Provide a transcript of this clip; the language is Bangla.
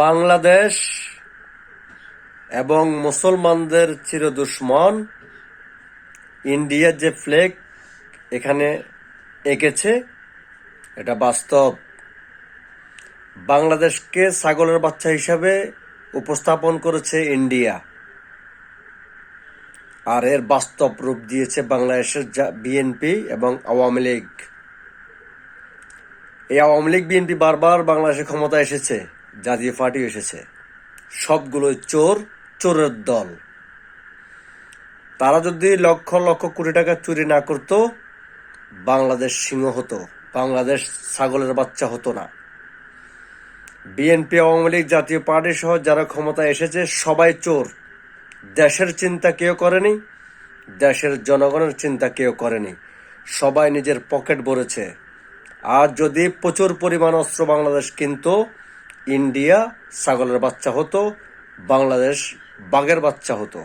বাংলাদেশ এবং মুসলমানদের চিরদুশ্মন ইন্ডিয়ার যে ফ্ল্যাগ এখানে এঁকেছে, এটা বাস্তব। বাংলাদেশকে ছাগলের বাচ্চা হিসাবে উপস্থাপন করেছে ইন্ডিয়া, আর এর বাস্তব রূপ দিয়েছে বাংলাদেশের বিএনপি এবং আওয়ামী লীগ। এই আওয়ামী লীগ বিএনপি বারবার বাংলাদেশে ক্ষমতা এসেছে, জাতীয় পার্টি এসেছে, সবগুলো চোর, চোরের দল। তারা যদি লক্ষ লক্ষ কোটি টাকা চুরি না করত, বাংলাদেশ সিংহ হতো, বাংলাদেশ ছাগলের বাচ্চা হতো না। বিএনপি, আওয়ামী লীগ, জাতীয় পার্টি সহ যারা ক্ষমতা এসেছে সবাই চোর। দেশের চিন্তা কেউ করেনি, দেশের জনগণের চিন্তা কেউ করেনি। সবাই নিজের পকেট ভরেছে। আর যদি প্রচুর পরিমাণ অস্ত্র বাংলাদেশ কিনতো, ইন্ডিয়া ছাগলের বাচ্চা হতো, বাংলাদেশ বাঘের বাচ্চা হতো।